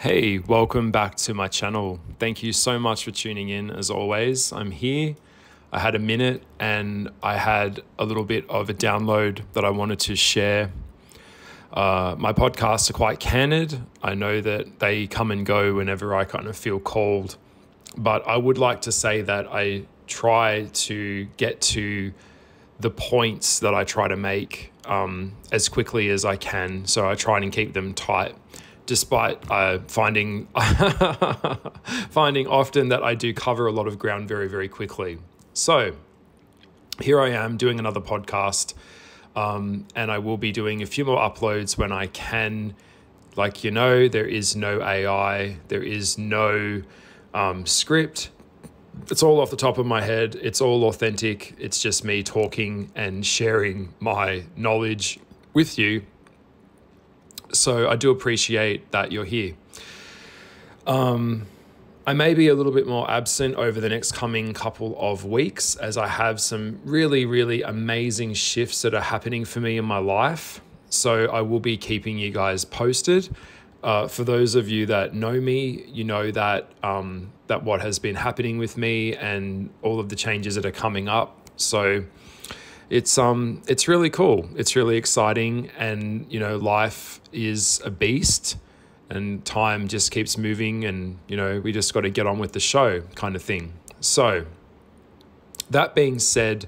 Hey, welcome back to my channel. Thank you so much for tuning in. As always, I'm here. I had a minute and I had a little bit of a download that I wanted to share. My podcasts are quite candid. I know that they come and go whenever I kind of feel called, but I would like to say that I try to get to the points that I try to make as quickly as I can. So I try and keep them tight, despite finding often that I do cover a lot of ground very, very quickly. So here I am doing another podcast, and I will be doing a few more uploads when I can. Like, there is no AI, there is no script. It's all off the top of my head. It's all authentic. It's just me talking and sharing my knowledge with you. So I do appreciate that you're here. I may be a little bit more absent over the next coming couple of weeks as I have some really, really amazing shifts that are happening for me in my life. So I will be keeping you guys posted. For those of you that know me, you know that that what has been happening with me and all of the changes that are coming up. So it's really cool. It's really exciting, and life is a beast, and time just keeps moving, and we just got to get on with the show, kind of thing. So that being said,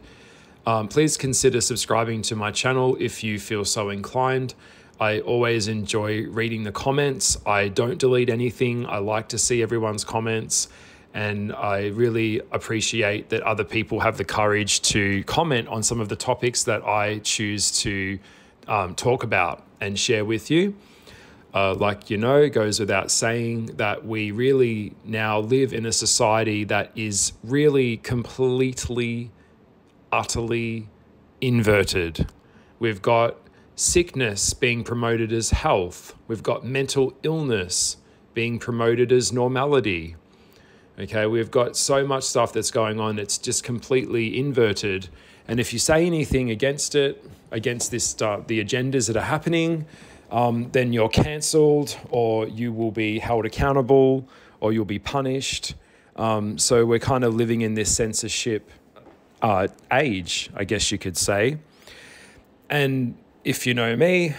please consider subscribing to my channel if you feel so inclined. I always enjoy reading the comments. I don't delete anything. I like to see everyone's comments, and I really appreciate that other people have the courage to comment on some of the topics that I choose to talk about and share with you. It goes without saying that we really now live in a society that is really completely, utterly inverted. We've got sickness being promoted as health. We've got mental illness being promoted as normality. Okay, we've got so much stuff that's going on. It's just completely inverted. And if you say anything against it, against this, the agendas that are happening, then you're cancelled, or you will be held accountable, or you'll be punished. So we're kind of living in this censorship age, I guess you could say. And if you know me,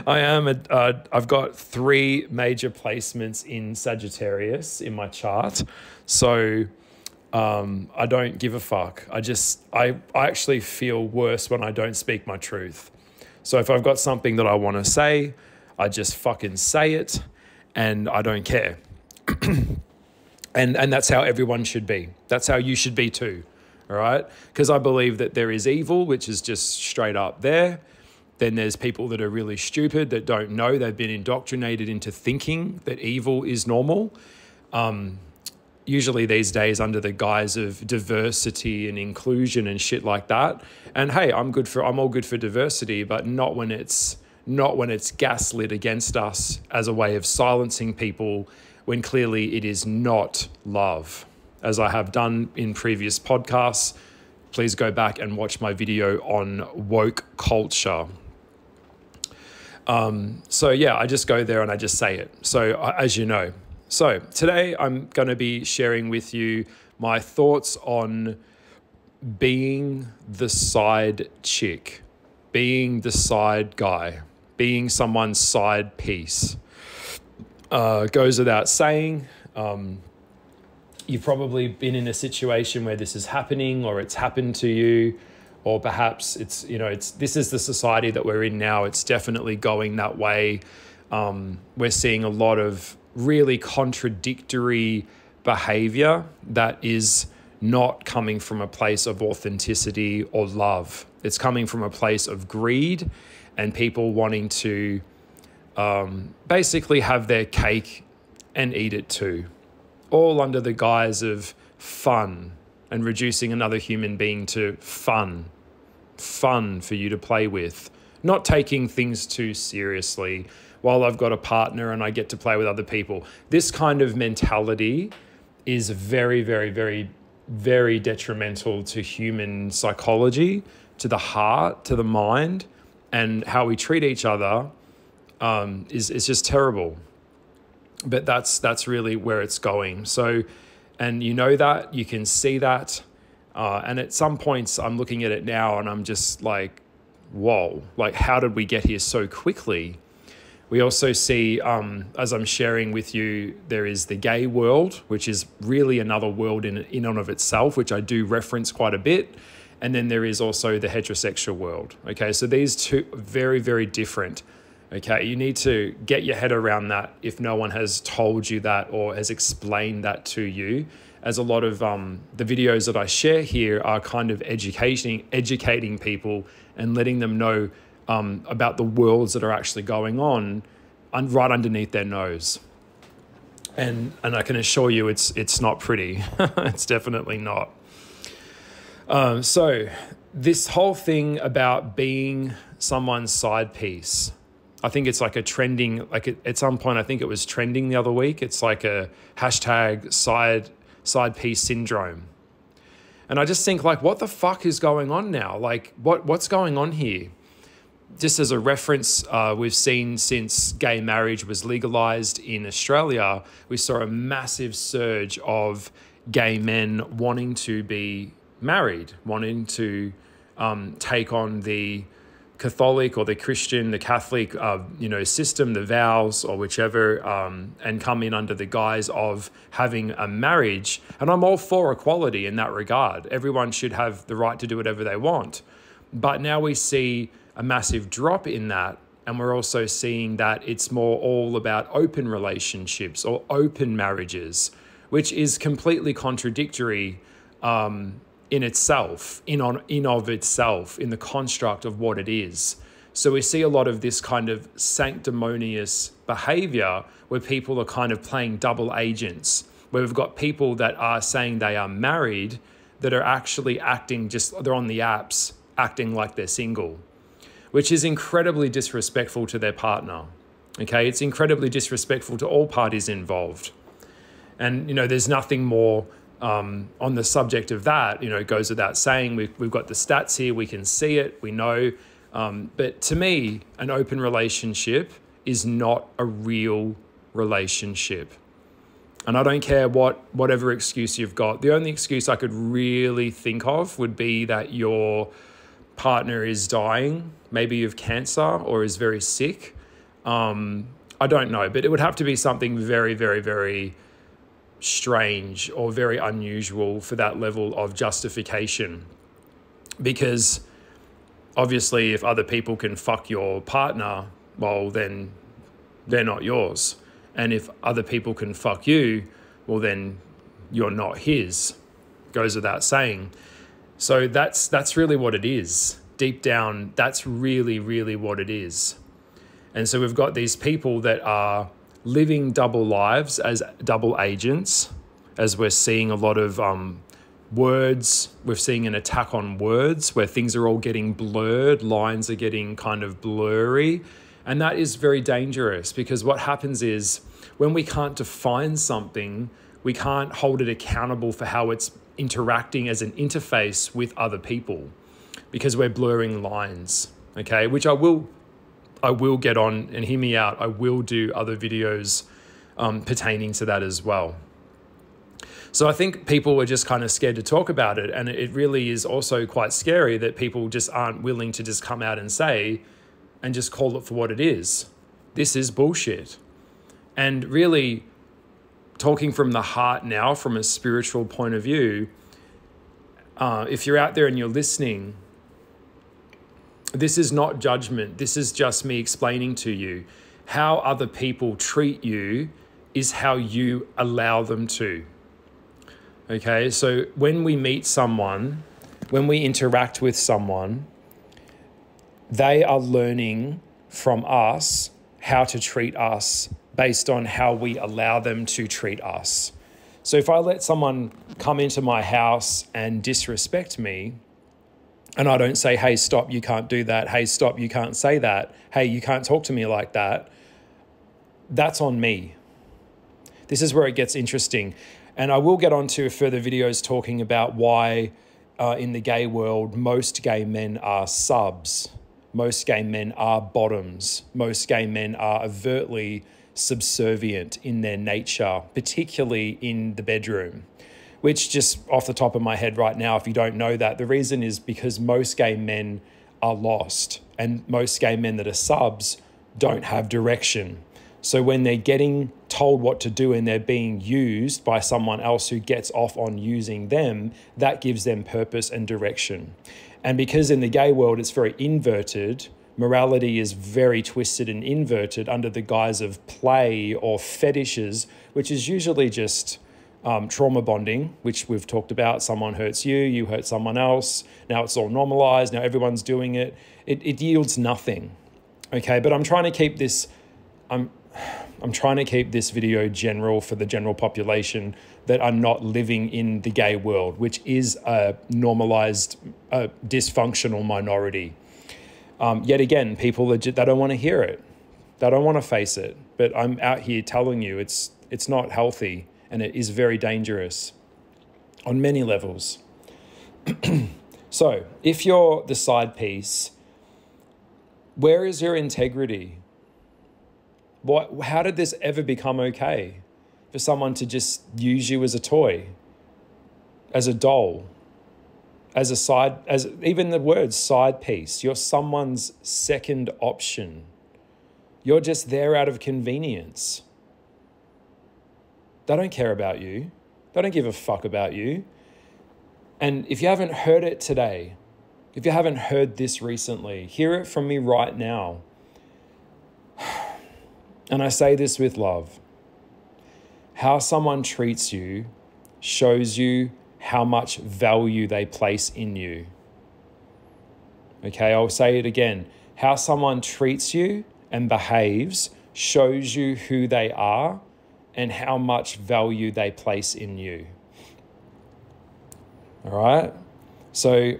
I've got 3 major placements in Sagittarius in my chart. So I don't give a fuck. I actually feel worse when I don't speak my truth. So if I've got something that I want to say, I just fucking say it, and I don't care. And that's how everyone should be. That's how you should be too. All right? Because I believe that there is evil, which is just straight up there. Then there's people that are really stupid that don't know. They've been indoctrinated into thinking that evil is normal. Usually these days under the guise of diversity and inclusion and shit like that. And hey, I'm all good for diversity, but not when it's gaslit against us as a way of silencing people when clearly it is not love. As I have done in previous podcasts, please go back and watch my video on woke culture. I just go there and I just say it. So as you know. So today I'm going to be sharing with you my thoughts on being the side chick, being the side guy, being someone's side piece. Goes without saying, you've probably been in a situation where this is happening, or it's happened to you, or perhaps this is the society that we're in now. It's definitely going that way. We're seeing a lot of really contradictory behavior that is not coming from a place of authenticity or love. It's coming from a place of greed and people wanting to basically have their cake and eat it too, all under the guise of fun and reducing another human being to fun for you to play with, not taking things too seriously. While I've got a partner and I get to play with other people, this kind of mentality is very, very, very, very detrimental to human psychology, to the heart, to the mind, and how we treat each other is just terrible. But that's really where it's going. So, and you know that, you can see that. And at some points I'm looking at it now and I'm just like, whoa, like how did we get here so quickly? We also see, as I'm sharing with you, there is the gay world, which is really another world in and of itself, which I do reference quite a bit. And then there is also the heterosexual world. Okay, so these two are very, very different. Okay, you need to get your head around that if no one has told you that or has explained that to you. As a lot of the videos that I share here are kind of educating people and letting them know about the worlds that are actually going on right underneath their nose. And I can assure you it's not pretty. It's definitely not. So this whole thing about being someone's side piece, I think it's like a trending, like at some point, I think it was trending the other week. It's like a hashtag side piece syndrome. And I just think like, what the fuck is going on now? Like what's going on here? Just as a reference, we've seen since gay marriage was legalized in Australia, we saw a massive surge of gay men wanting to be married, wanting to take on the Catholic or the Christian, the Catholic, system, the vows or whichever, and come in under the guise of having a marriage. And I'm all for equality in that regard. Everyone should have the right to do whatever they want. But now we see a massive drop in that. And we're also seeing that it's more all about open relationships or open marriages, which is completely contradictory in itself, in of itself, in the construct of what it is. So we see a lot of this kind of sanctimonious behavior where people are kind of playing double agents, where we've got people that are saying they are married that are actually acting they're on the apps, acting like they're single, which is incredibly disrespectful to their partner. Okay, it's incredibly disrespectful to all parties involved. And, there's nothing more on the subject of that, it goes without saying. We've got the stats here, we can see it, we know. But to me, an open relationship is not a real relationship. And I don't care whatever excuse you've got. The only excuse I could really think of would be that your partner is dying, maybe of cancer, or is very sick. I don't know, but it would have to be something very, very, very strange or very unusual for that level of justification. Because obviously if other people can fuck your partner, well, then they're not yours. And if other people can fuck you, well, then you're not his. Goes without saying. So that's really what it is. Deep down, that's really, really what it is. And so we've got these people that are living double lives as double agents, as we're seeing a lot of words. We're seeing an attack on words where things are all getting blurred, lines are getting kind of blurry. And that is very dangerous, because what happens is when we can't define something, we can't hold it accountable for how it's interacting as an interface with other people, because we're blurring lines, okay? Which I will get on, and hear me out, I will do other videos pertaining to that as well. So I think people are just kind of scared to talk about it, and it really is also quite scary that people just aren't willing to just come out and say, and just call it for what it is. This is bullshit. And really, talking from the heart now, from a spiritual point of view, if you're out there and you're listening, this is not judgment. This is just me explaining to you how other people treat you is how you allow them to. Okay, so when we meet someone, when we interact with someone, they are learning from us how to treat us based on how we allow them to treat us. So if I let someone come into my house and disrespect me, and I don't say, hey, stop, you can't do that. Hey, stop, you can't say that. Hey, you can't talk to me like that. That's on me. This is where it gets interesting. And I will get on to further videos talking about why in the gay world, most gay men are subs. Most gay men are bottoms. Most gay men are overtly subservient in their nature, particularly in the bedroom. Which, just off the top of my head right now, if you don't know that, the reason is because most gay men are lost, and most gay men that are subs don't have direction. So when they're getting told what to do and they're being used by someone else who gets off on using them, that gives them purpose and direction. And because in the gay world it's very inverted, morality is very twisted and inverted under the guise of play or fetishes, which is usually just trauma bonding, which we've talked about. Someone hurts you, you hurt someone else. Now it's all normalized. Now everyone's doing it. It yields nothing. Okay, but I'm trying to keep this. I'm trying to keep this video general for the general population that are not living in the gay world, which is a normalized, dysfunctional minority. Yet again, people they don't want to hear it. They don't want to face it. But I'm out here telling you it's not healthy, and it is very dangerous on many levels. So if you're the side piece, where is your integrity? How did this ever become okay for someone to just use you as a toy, as a doll, as even the word side piece? You're someone's second option. You're just there out of convenience. They don't care about you. They don't give a fuck about you. And if you haven't heard it today, if you haven't heard this recently, hear it from me right now. And I say this with love. How someone treats you shows you how much value they place in you. Okay, I'll say it again. How someone treats you and behaves shows you who they are and how much value they place in you. All right? So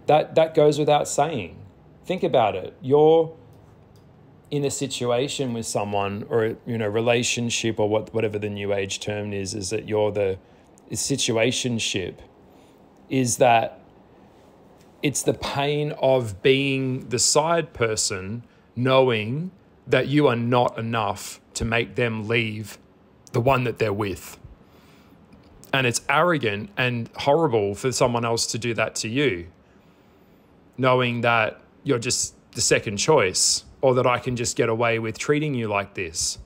that goes without saying. Think about it. You're in a situation with someone, or relationship, or whatever the new age term is that you're the situationship, is that it's the pain of being the side person, knowing that you are not enough to make them leave the one that they're with. And it's arrogant and horrible for someone else to do that to you, knowing that you're just the second choice, or that I can just get away with treating you like this,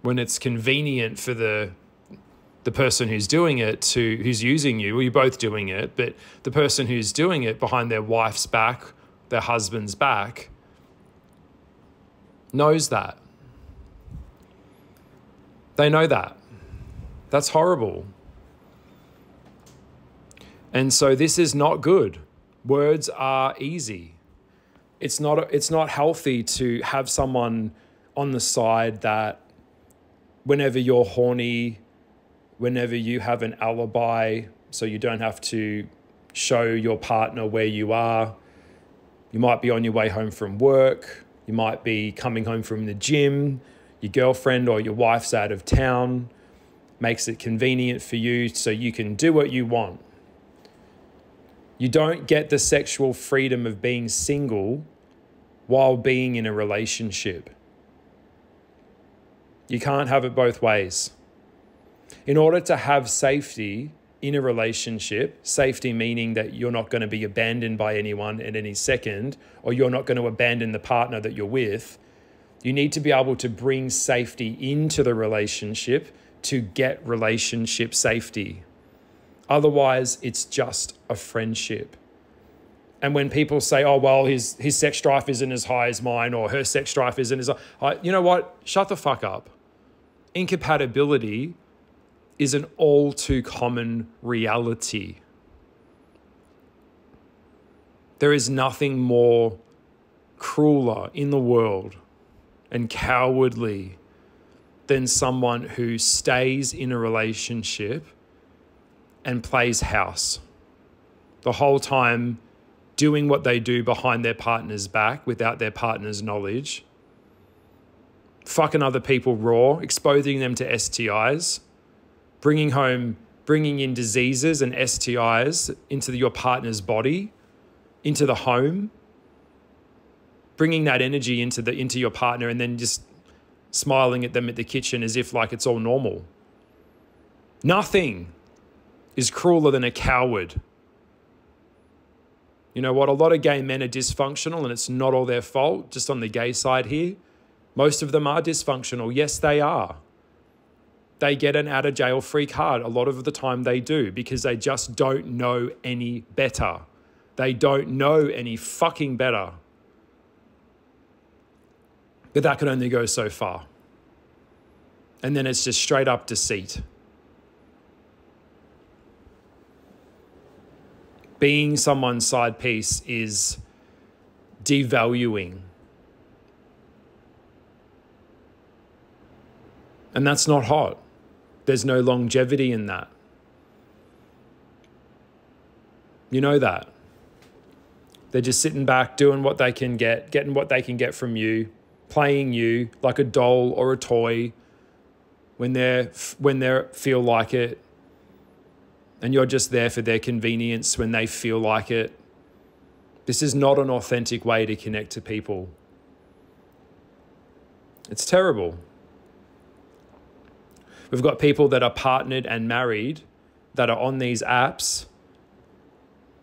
when it's convenient for the person who's doing it who's using you. Well, you're both doing it, but the person who's doing it behind their wife's back, their husband's back, knows that. They know that. That's horrible. And so this is not good. Words are easy. It's not healthy to have someone on the side that whenever you're horny, whenever you have an alibi, so you don't have to show your partner where you are. You might be on your way home from work. You might be coming home from the gym. Your girlfriend or your wife's out of town. Makes it convenient for you so you can do what you want. You don't get the sexual freedom of being single while being in a relationship. You can't have it both ways. In order to have safety in a relationship, safety meaning that you're not going to be abandoned by anyone at any second, or you're not going to abandon the partner that you're with, you need to be able to bring safety into the relationship to get relationship safety. Otherwise, it's just a friendship. And when people say, oh, well, his sex drive isn't as high as mine, or her sex drive isn't as high, you know what? Shut the fuck up. Incompatibility is an all too common reality. There is nothing more crueler in the world and cowardly than someone who stays in a relationship and plays house the whole time, doing what they do behind their partner's back without their partner's knowledge, fucking other people raw, exposing them to STIs, bringing in diseases and STIs into your partner's body, into the home. bringing that energy into your partner and then just smiling at them at the kitchen as if like it's all normal. Nothing is crueler than a coward. You know what? A lot of gay men are dysfunctional, and it's not all their fault, just on the gay side here. Most of them are dysfunctional. Yes, they are. They get an out of jail free card. A lot of the time they do, because they just don't know any better. They don't know any fucking better. But that can only go so far. And then it's just straight up deceit. Being someone's side piece is devaluing. And that's not hot. There's no longevity in that. You know that. They're just sitting back, doing what they can get, getting what they can get from you, playing you like a doll or a toy when they feel like it. And you're just there for their convenience when they feel like it. This is not an authentic way to connect to people. It's terrible. We've got people that are partnered and married that are on these apps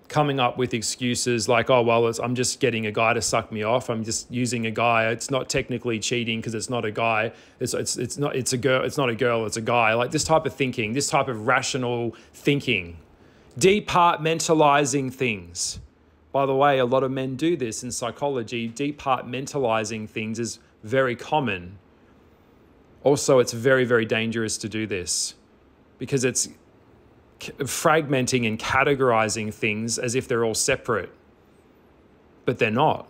coming up with excuses like, oh, well, I'm just getting a guy to suck me off. I'm just using a guy. It's not technically cheating because it's not a guy. It's a girl. It's not a girl. It's a guy. Like this type of thinking, this type of rational thinking, departmentalizing things. By the way, a lot of men do this in psychology. Departmentalizing things is very common. Also, it's very, very dangerous to do this because it's fragmenting and categorizing things as if they're all separate, but they're not.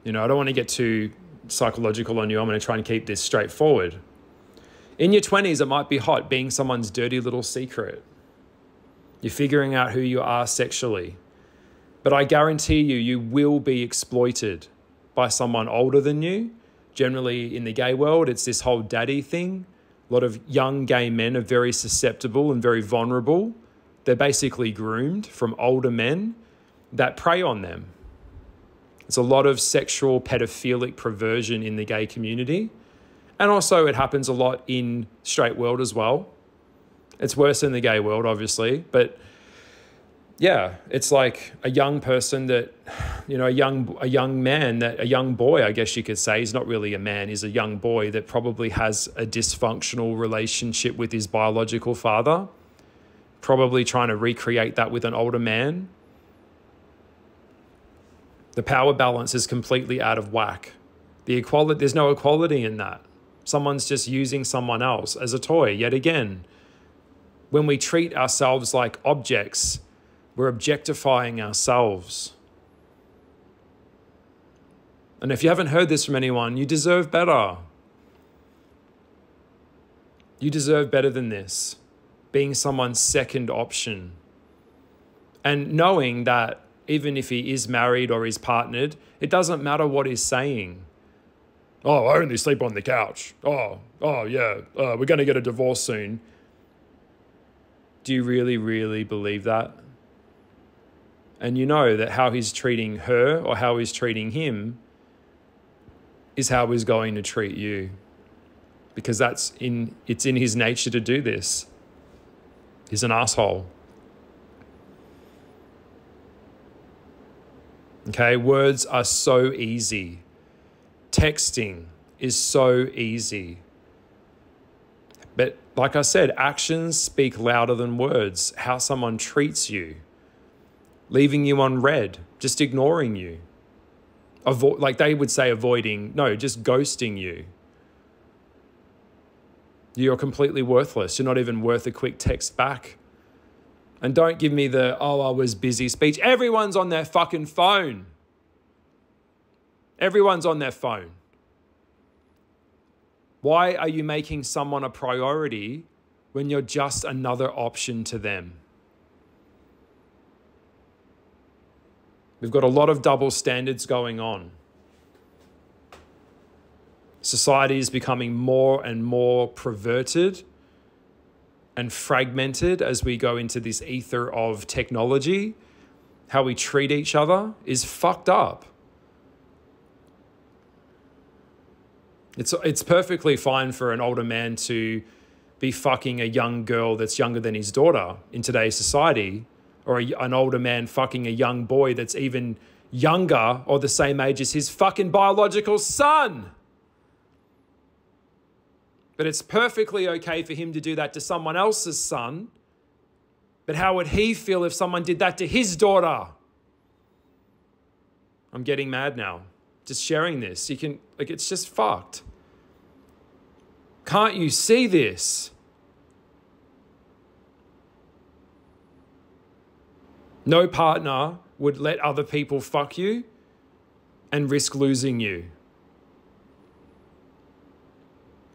You know, I don't want to get too psychological on you. I'm going to try and keep this straightforward. In your 20s, it might be hot being someone's dirty little secret. You're figuring out who you are sexually. But I guarantee you, you will be exploited by someone older than you. Generally, in the gay world, it's this whole daddy thing. A lot of young gay men are very susceptible and very vulnerable. They're basically groomed from older men that prey on them. There's a lot of sexual pedophilic perversion in the gay community. And also it happens a lot in straight world as well. It's worse in the gay world, obviously. But yeah, it's like a young person that, you know, a young man, that a young boy, I guess you could say, he's not really a man, he's a young boy that probably has a dysfunctional relationship with his biological father, probably trying to recreate that with an older man. The power balance is completely out of whack. There's no equality in that. Someone's just using someone else as a toy, yet again. When we treat ourselves like objects, we're objectifying ourselves. And if you haven't heard this from anyone, you deserve better. You deserve better than this, being someone's second option. And knowing that even if he is married or is partnered, it doesn't matter what he's saying. Oh, I only sleep on the couch. Oh yeah, we're going to get a divorce soon. Do you really, really believe that? And you know that how he's treating her or how he's treating him is how he's going to treat you. Because it's in his nature to do this. He's an asshole. Okay, words are so easy. Texting is so easy. But like I said, actions speak louder than words. How someone treats you. Leaving you on red, just ignoring you. Like they would say avoiding, no, just ghosting you. You're completely worthless. You're not even worth a quick text back. And don't give me the, oh, I was busy speech. Everyone's on their fucking phone. Everyone's on their phone. Why are you making someone a priority when you're just another option to them? We've got a lot of double standards going on. Society is becoming more and more perverted and fragmented as we go into this ether of technology. how we treat each other is fucked up. It's perfectly fine for an older man to be fucking a young girl that's younger than his daughter in today's society, or an older man fucking a young boy that's even younger or the same age as his fucking biological son. But it's perfectly okay for him to do that to someone else's son. But how would he feel if someone did that to his daughter? I'm getting mad now. Just sharing this. It's just fucked. Can't you see this? No partner would let other people fuck you and risk losing you.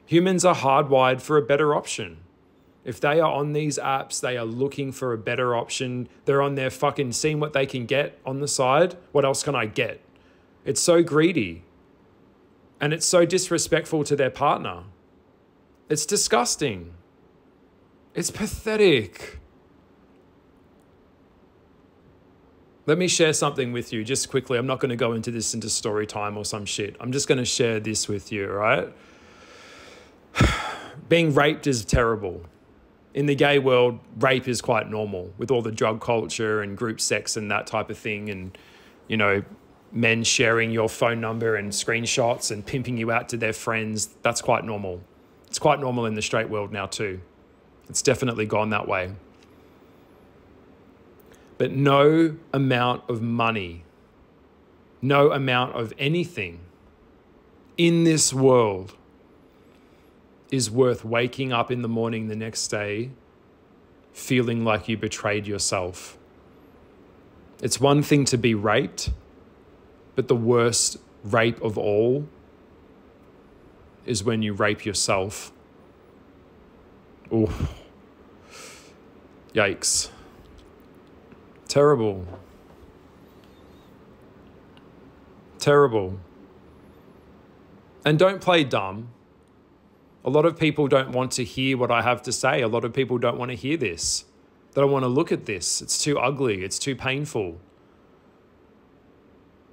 Humans are hardwired for a better option. If they are on these apps, they are looking for a better option. They're on there fucking seeing what they can get on the side. What else can I get? It's so greedy. And it's so disrespectful to their partner. It's disgusting. It's pathetic. Let me share something with you just quickly. I'm not going to go into this into story time or some shit. I'm just going to share this with you, all right? Being raped is terrible. In the gay world, rape is quite normal with all the drug culture and group sex and that type of thing. And, you know, men sharing your phone number and screenshots and pimping you out to their friends. That's quite normal. It's quite normal in the straight world now too. It's definitely gone that way. But no amount of money, no amount of anything in this world is worth waking up in the morning the next day feeling like you betrayed yourself. It's one thing to be raped, but the worst rape of all is when you rape yourself. Ooh. Yikes. Terrible. Terrible. And don't play dumb. A lot of people don't want to hear what I have to say. A lot of people don't want to hear this. They don't want to look at this. It's too ugly. It's too painful.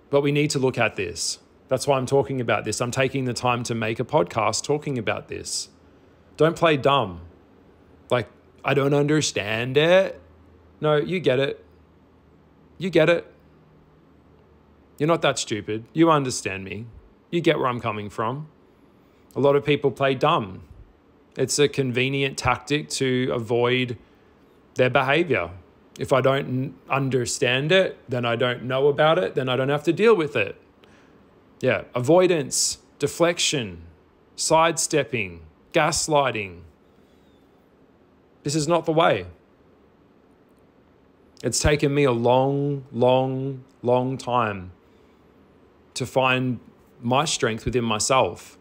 But we need to look at this. That's why I'm talking about this. I'm taking the time to make a podcast talking about this. Don't play dumb. Like, I don't understand it. No, you get it. You get it. You're not that stupid. You understand me. You get where I'm coming from. A lot of people play dumb. It's a convenient tactic to avoid their behavior. If I don't understand it, then I don't know about it, then I don't have to deal with it. Yeah, avoidance, deflection, sidestepping, gaslighting. This is not the way. It's taken me a long, long, long time to find my strength within myself.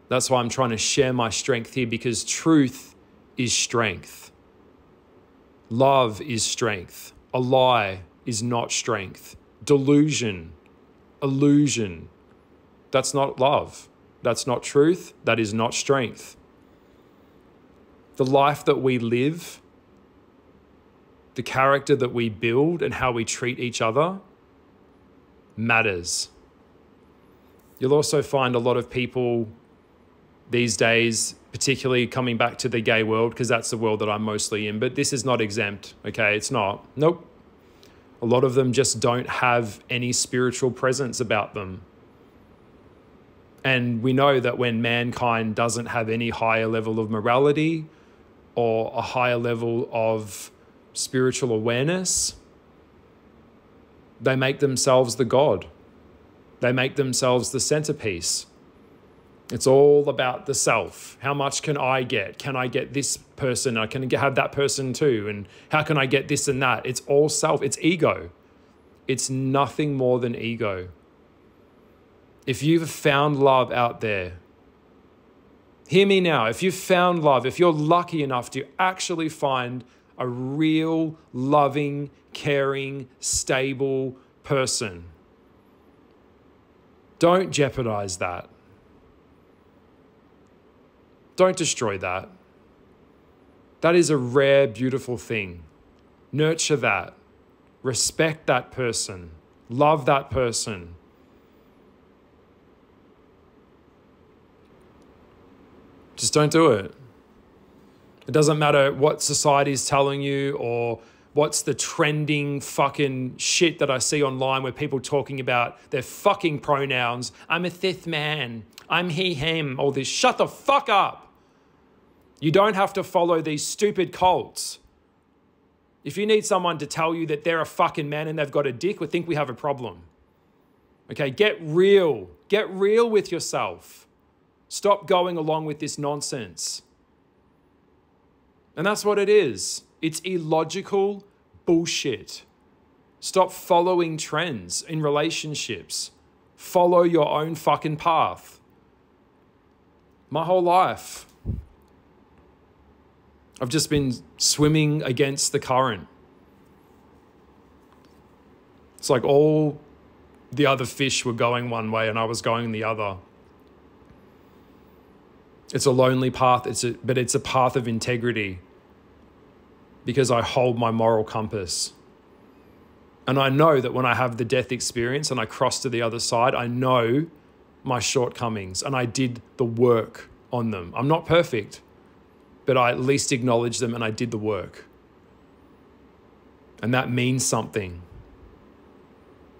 That's why I'm trying to share my strength here, because truth is strength. Love is strength. A lie is not strength. Delusion, illusion, that's not love. That's not truth. That is not strength. The life that we live, the character that we build and how we treat each other matters. You'll also find a lot of people these days, particularly coming back to the gay world, because that's the world that I'm mostly in, but this is not exempt, okay? It's not. Nope. A lot of them just don't have any spiritual presence about them. And we know that when mankind doesn't have any higher level of morality or a higher level of spiritual awareness, they make themselves the god. They make themselves the centerpiece. It's all about the self. How much can I get? Can I get this person? I can have that person too. And how can I get this and that? It's all self. It's ego. It's nothing more than ego. If you've found love out there, hear me now. If you've found love, if you're lucky enough to actually find a real, loving, caring, stable person, don't jeopardize that. Don't destroy that. That is a rare, beautiful thing. Nurture that. Respect that person. Love that person. Just don't do it. It doesn't matter what society's telling you or what's the trending fucking shit that I see online where people talking about their fucking pronouns. I'm a cis man. I'm he, him. All this. Shut the fuck up. You don't have to follow these stupid cults. If you need someone to tell you that they're a fucking man and they've got a dick, we think we have a problem. Okay, get real. Get real with yourself. Stop going along with this nonsense. And that's what it is. It's illogical bullshit. Stop following trends in relationships. Follow your own fucking path. My whole life, I've just been swimming against the current. It's like all the other fish were going one way and I was going the other. It's a lonely path, but it's a path of integrity because I hold my moral compass. And I know that when I have the death experience and I cross to the other side, I know my shortcomings and I did the work on them. I'm not perfect, but I at least acknowledge them and I did the work. And that means something.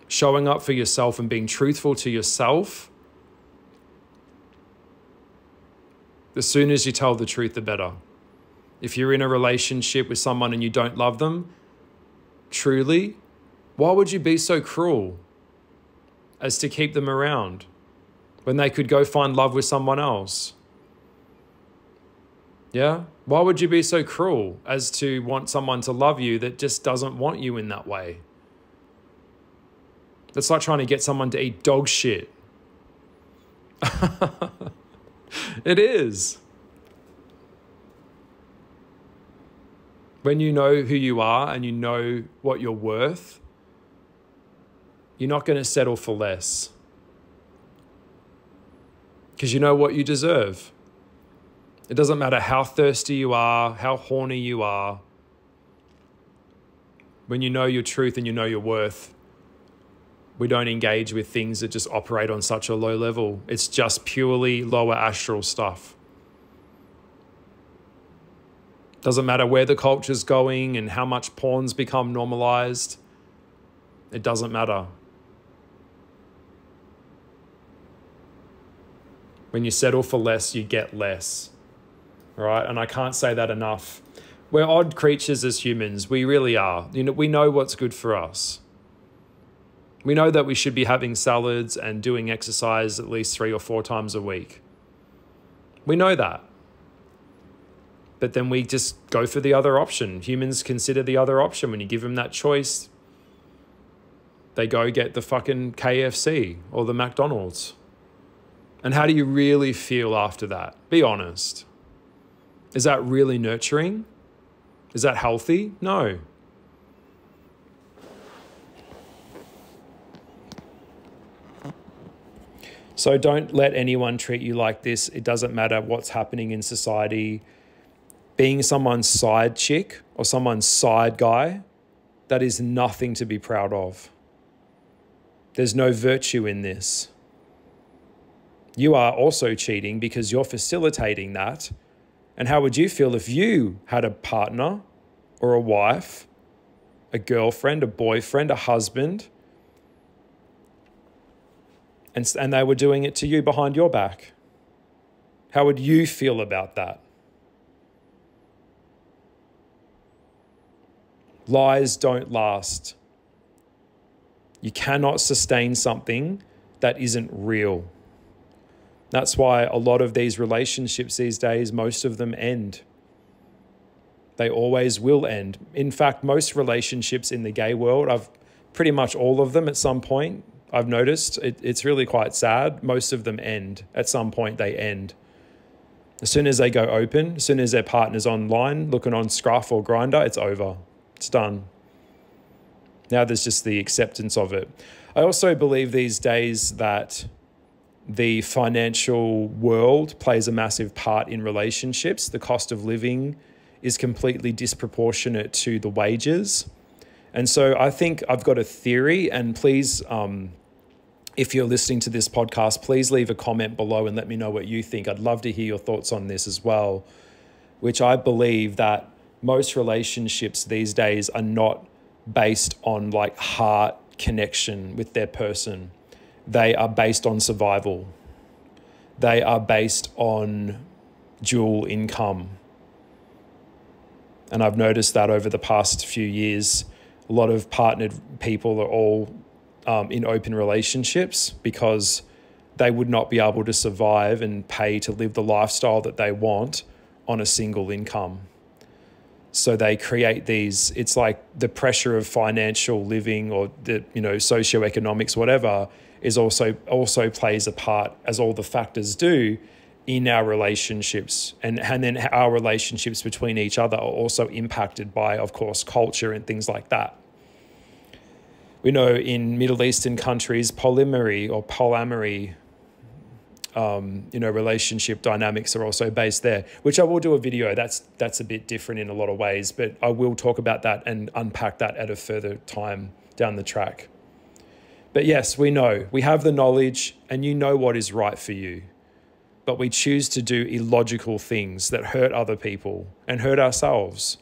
Showing up for yourself and being truthful to yourself, the sooner you tell the truth, the better. If you're in a relationship with someone and you don't love them, truly, why would you be so cruel as to keep them around when they could go find love with someone else? Yeah? Why would you be so cruel as to want someone to love you that just doesn't want you in that way? That's like trying to get someone to eat dog shit. It is. When you know who you are and you know what you're worth, you're not going to settle for less. Because you know what you deserve. It doesn't matter how thirsty you are, how horny you are. When you know your truth and you know your worth, we don't engage with things that just operate on such a low level. It's just purely lower astral stuff. Doesn't matter where the culture's going and how much porn's become normalized. It doesn't matter. When you settle for less, you get less. All right? And I can't say that enough. We're odd creatures as humans. We really are. You know, we know what's good for us. We know that we should be having salads and doing exercise at least 3 or 4 times a week. We know that. But then we just go for the other option. Humans consider the other option. When you give them that choice, they go get the fucking KFC or the McDonald's. And how do you really feel after that? Be honest. Is that really nurturing? Is that healthy? No. So don't let anyone treat you like this. It doesn't matter what's happening in society. Being someone's side chick or someone's side guy, that is nothing to be proud of. There's no virtue in this. You are also cheating because you're facilitating that. And how would you feel if you had a partner or a wife, a girlfriend, a boyfriend, a husband, and they were doing it to you behind your back? How would you feel about that? Lies don't last. You cannot sustain something that isn't real. That's why a lot of these relationships these days, most of them end. They always will end. In fact, most relationships in the gay world, pretty much all of them at some point, I've noticed, it's really quite sad. Most of them end. At some point, they end. As soon as they go open, as soon as their partner's online, looking on Scruff or Grindr, it's over. It's done. Now there's just the acceptance of it. I also believe these days that the financial world plays a massive part in relationships. The cost of living is completely disproportionate to the wages. And so I think I've got a theory, and please, if you're listening to this podcast, please leave a comment below and let me know what you think. I'd love to hear your thoughts on this as well, which I believe that most relationships these days are not based on like heart connection with their person. They are based on survival. They are based on dual income. And I've noticed that over the past few years, a lot of partnered people are all in open relationships because they would not be able to survive and pay to live the lifestyle that they want on a single income. So they create these, it's like the pressure of financial living or the, socioeconomics, whatever, is also plays a part, as all the factors do, in our relationships. And then our relationships between each other are also impacted by, of course, culture and things like that. We know in Middle Eastern countries, polyamory, relationship dynamics are also based there, which I will do a video. That's a bit different in a lot of ways, but I will talk about that and unpack that at a further time down the track. But yes, we have the knowledge and you know what is right for you, but we choose to do illogical things that hurt other people and hurt ourselves.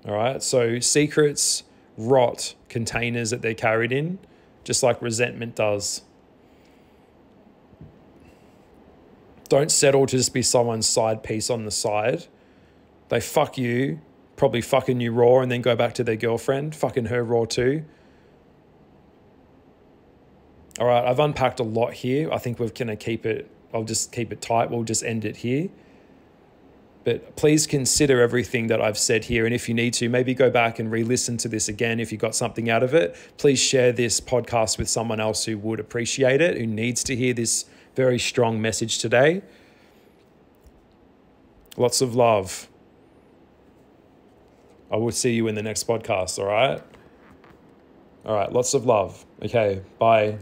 All right, so secrets rot containers that they're carried in, just like resentment does. Don't settle to just be someone's side piece on the side. They fuck you, probably fucking you raw, and then go back to their girlfriend, fucking her raw too. All right, I've unpacked a lot here. I think we're going to keep it, I'll just keep it tight. We'll just end it here. But please consider everything that I've said here. And if you need to, maybe go back and re-listen to this again if you got something out of it. Please share this podcast with someone else who would appreciate it, who needs to hear this very strong message today. Lots of love. I will see you in the next podcast, all right? All right, lots of love. Okay, bye.